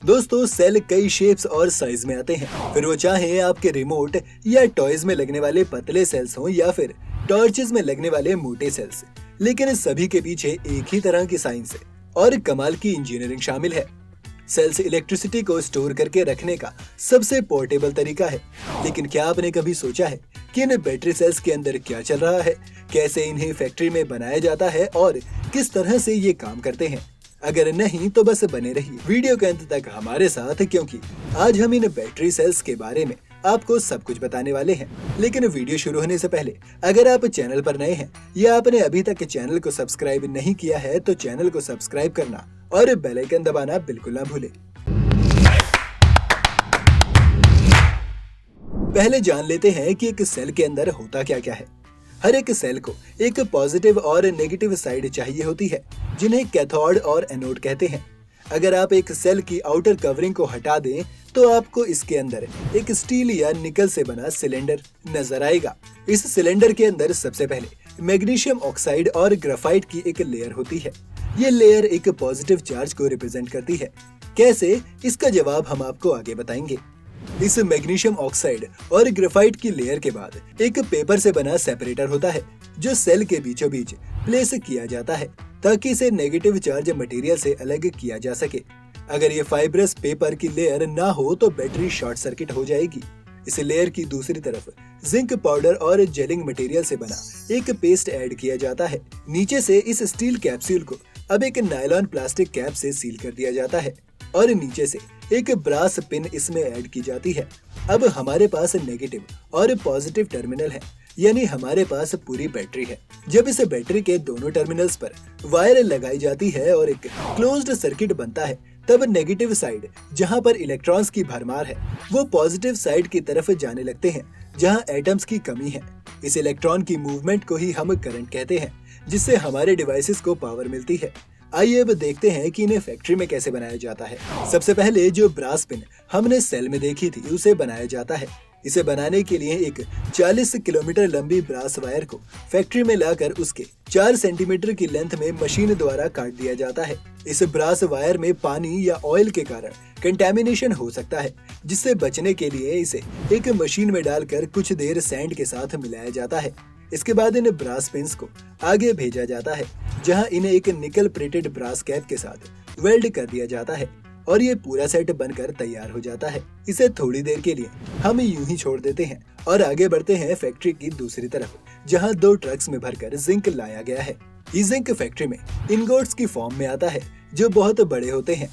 दोस्तों सेल कई शेप्स और साइज में आते हैं, फिर वो चाहे आपके रिमोट या टॉयज में लगने वाले पतले सेल्स हों या फिर टॉर्चेस में लगने वाले मोटे सेल्स, लेकिन सभी के पीछे एक ही तरह की साइंस और कमाल की इंजीनियरिंग शामिल है। सेल्स इलेक्ट्रिसिटी को स्टोर करके रखने का सबसे पोर्टेबल तरीका है, लेकिन क्या आपने कभी सोचा है कि इन बैटरी सेल्स के अंदर क्या चल रहा है, कैसे इन्हें फैक्ट्री में बनाया जाता है और किस तरह से ये काम करते हैं? अगर नहीं तो बस बने रहिए वीडियो के अंत तक हमारे साथ, क्योंकि आज हम इन बैटरी सेल्स के बारे में आपको सब कुछ बताने वाले हैं। लेकिन वीडियो शुरू होने से पहले अगर आप चैनल पर नए हैं या आपने अभी तक चैनल को सब्सक्राइब नहीं किया है तो चैनल को सब्सक्राइब करना और बेल आइकन दबाना बिल्कुल ना भूलें। पहले जान लेते हैं कि एक सेल के अंदर होता क्या क्या है। हर एक सेल को एक पॉजिटिव और नेगेटिव साइड चाहिए होती है, जिन्हें कैथोड और एनोड कहते हैं। अगर आप एक सेल की आउटर कवरिंग को हटा दें तो आपको इसके अंदर एक स्टील या निकल से बना सिलेंडर नजर आएगा। इस सिलेंडर के अंदर सबसे पहले मैग्नीशियम ऑक्साइड और ग्रेफाइट की एक लेयर होती है। ये लेयर एक पॉजिटिव चार्ज को रिप्रेजेंट करती है। कैसे, इसका जवाब हम आपको आगे बताएंगे। इस मैग्नीशियम ऑक्साइड और ग्रेफाइट की लेयर के बाद एक पेपर से बना सेपरेटर होता है, जो सेल के बीचों बीच प्लेस किया जाता है ताकि इसे नेगेटिव चार्ज मटेरियल से अलग किया जा सके। अगर ये फाइब्रस पेपर की लेयर ना हो तो बैटरी शॉर्ट सर्किट हो जाएगी। इस लेयर की दूसरी तरफ जिंक पाउडर और जेलिंग मटेरियल से बना एक पेस्ट ऐड किया जाता है। नीचे से इस स्टील कैप्सूल को अब एक नायलॉन प्लास्टिक कैप से सील कर दिया जाता है और नीचे से एक ब्रास पिन इसमें ऐड की जाती है। अब हमारे पास नेगेटिव और पॉजिटिव टर्मिनल है, यानी हमारे पास पूरी बैटरी है। जब इस बैटरी के दोनों टर्मिनल्स पर वायर लगाई जाती है और एक क्लोज्ड सर्किट बनता है, तब नेगेटिव साइड जहां पर इलेक्ट्रॉन्स की भरमार है वो पॉजिटिव साइड की तरफ जाने लगते हैं जहां एटम्स की कमी है। इस इलेक्ट्रॉन की मूवमेंट को ही हम करंट कहते हैं, जिससे हमारे डिवाइसेस को पावर मिलती है। आइए अब देखते हैं कि इन्हें फैक्ट्री में कैसे बनाया जाता है। सबसे पहले जो ब्रास पिन हमने सेल में देखी थी उसे बनाया जाता है। इसे बनाने के लिए एक 40 किलोमीटर लंबी ब्रास वायर को फैक्ट्री में लाकर उसके 4 सेंटीमीटर की लेंथ में मशीन द्वारा काट दिया जाता है। इस ब्रास वायर में पानी या ऑयल के कारण कंटेमिनेशन हो सकता है, जिससे बचने के लिए इसे एक मशीन में डालकर कुछ देर सैंड के साथ मिलाया जाता है। इसके बाद इन ब्रास पिन्स को आगे भेजा जाता है, जहां इन्हें एक निकल प्लेटेड ब्रास कैप के साथ वेल्ड कर दिया जाता है और ये पूरा सेट बनकर तैयार हो जाता है। इसे थोड़ी देर के लिए हम यूं ही छोड़ देते हैं और आगे बढ़ते हैं फैक्ट्री की दूसरी तरफ, जहां 2 ट्रक्स में भरकर जिंक लाया गया है। ये जिंक फैक्ट्री में इनगोट्स की फॉर्म में आता है, जो बहुत बड़े होते हैं।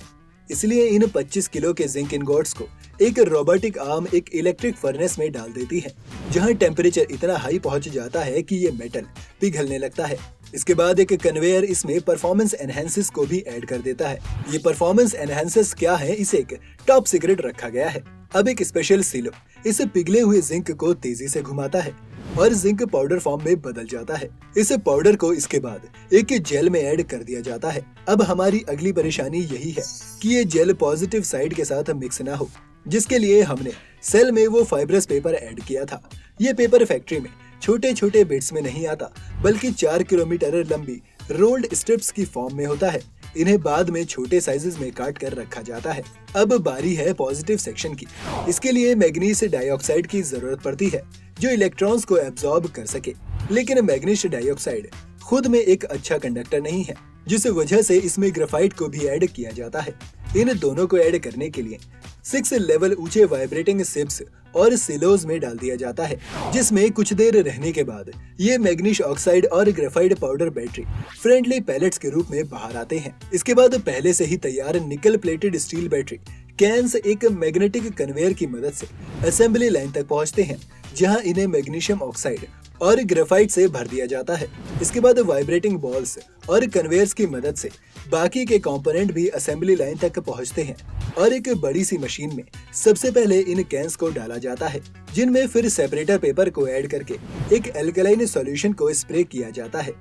इसलिए इन 25 किलो के जिंक इनगोट्स को एक रोबोटिक आर्म एक इलेक्ट्रिक फर्नेस में डाल देती है, जहां टेम्परेचर इतना हाई पहुंच जाता है कि ये मेटल पिघलने लगता है। इसके बाद एक कन्वेयर इसमें परफॉर्मेंस एनहेंसेस को भी ऐड कर देता है। ये परफॉर्मेंस एनहेंसेस क्या है, इसे एक टॉप सीक्रेट रखा गया है। अब एक स्पेशल सीलो इस पिघले हुए जिंक को तेजी से घुमाता है और जिंक पाउडर फॉर्म में बदल जाता है। इस पाउडर को इसके बाद एक जेल में ऐड कर दिया जाता है। अब हमारी अगली परेशानी यही है कि ये जेल पॉजिटिव साइड के साथ मिक्स ना हो, जिसके लिए हमने सेल में वो फाइब्रस पेपर ऐड किया था। ये पेपर फैक्ट्री में छोटे छोटे बिट्स में नहीं आता, बल्कि 4 किलोमीटर लंबी रोल्ड स्ट्रिप्स की फॉर्म में होता है। इन्हें बाद में छोटे साइजेस में काट कर रखा जाता है। अब बारी है पॉजिटिव सेक्शन की। इसके लिए मैग्नीज डाइऑक्साइड की जरूरत पड़ती है, जो इलेक्ट्रॉन्स को एब्जॉर्ब कर सके। लेकिन मैग्नीज डाइऑक्साइड खुद में एक अच्छा कंडक्टर नहीं है, जिस वजह से इसमें ग्रेफाइट को भी ऐड किया जाता है। इन दोनों को ऐड करने के लिए 6 लेवल ऊंचे वाइब्रेटिंग सिप्स और सिलोज में डाल दिया जाता है, जिसमें कुछ देर रहने के बाद ये मैग्नीशियम ऑक्साइड और graphite powder battery friendly pellets के रूप में बाहर आते हैं। इसके बाद पहले से ही तैयार निकल प्लेटेड स्टील बैटरी कैन्स एक मैग्नेटिक कन्वेयर की मदद से असेंबली लाइन तक पहुंचते हैं, जहां इन्हें मैग्नीशियम ऑक्साइड और ग्रेफाइट से भर दिया जाता है। इसके बाद वाइब्रेटिंग बॉल्स और कन्वेयर्स की मदद से बाकी के कंपोनेंट भी असेंबली लाइन तक पहुंचते हैं और एक बड़ी सी मशीन में सबसे पहले इन कैन्स को डाला जाता है, जिनमें फिर सेपरेटर पेपर को ऐड करके एक एल्कलाइन सॉल्यूशन को स्प्रे किया जाता है।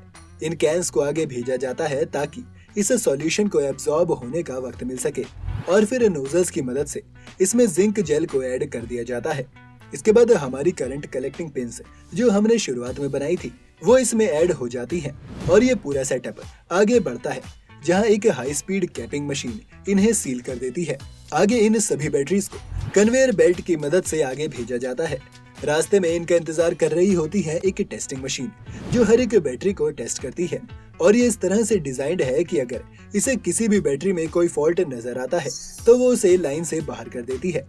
इन कैन्स को आगे भेजा जाता है ताकि इस सॉल्यूशन को एब्जॉर्ब होने का वक्त मिल सके और फिर नोजल्स की मदद से इसमें जिंक जेल को ऐड कर दिया जाता है। इसके बाद हमारी करंट कलेक्टिंग पिन्स जो हमने शुरुआत में बनाई थी वो इसमें ऐड हो जाती हैं और ये पूरा सेटअप आगे बढ़ता है। जहां एक हाई स्पीड कैपिंग मशीन इन्हें सील कर देती है। आगे इन सभी बैटरीज को कन्वेयर बेल्ट की मदद से आगे भेजा जाता है। रास्ते में इनका इंतजार कर रही होती है एक टेस्टिंग मशीन, जो हर एक बैटरी को टेस्ट करती है और ये इस तरह से डिजाइंड है कि अगर इसे किसी भी बैटरी में कोई फॉल्ट नजर आता है तो वो उसे लाइन से बाहर कर देती है।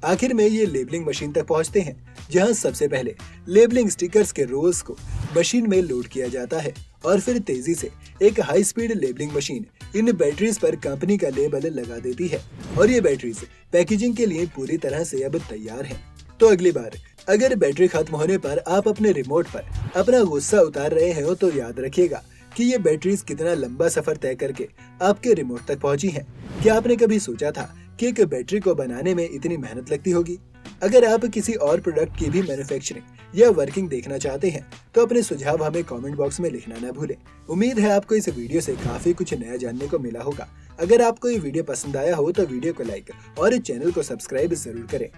आखिर में ये लेबलिंग मशीन तक पहुंचते हैं, जहां सबसे पहले लेबलिंग स्टिकर्स के रोल्स को मशीन में लोड किया जाता है और फिर तेजी से एक हाई स्पीड लेबलिंग मशीन इन बैटरीज पर कंपनी का लेबल लगा देती है और ये बैटरीज पैकेजिंग के लिए पूरी तरह से अब तैयार हैं। तो अगली बार अगर बैटरी खत्म होने पर आप अपने रिमोट पर अपना गुस्सा उतार रहे हो तो याद रखिएगा कि ये बैटरीज कितना लंबा सफर तय करके आपके रिमोट तक पहुंची हैं। क्या आपने कभी सोचा था कि एक बैटरी को बनाने में इतनी मेहनत लगती होगी? अगर आप किसी और प्रोडक्ट की भी मैन्युफैक्चरिंग या वर्किंग देखना चाहते हैं तो अपने सुझाव हमें कमेंट बॉक्स में लिखना न भूलें। उम्मीद है आपको इस वीडियो से काफी कुछ नया जानने को मिला होगा। अगर आपको ये वीडियो पसंद आया हो तो वीडियो को लाइक और चैनल को सब्सक्राइब जरूर करें।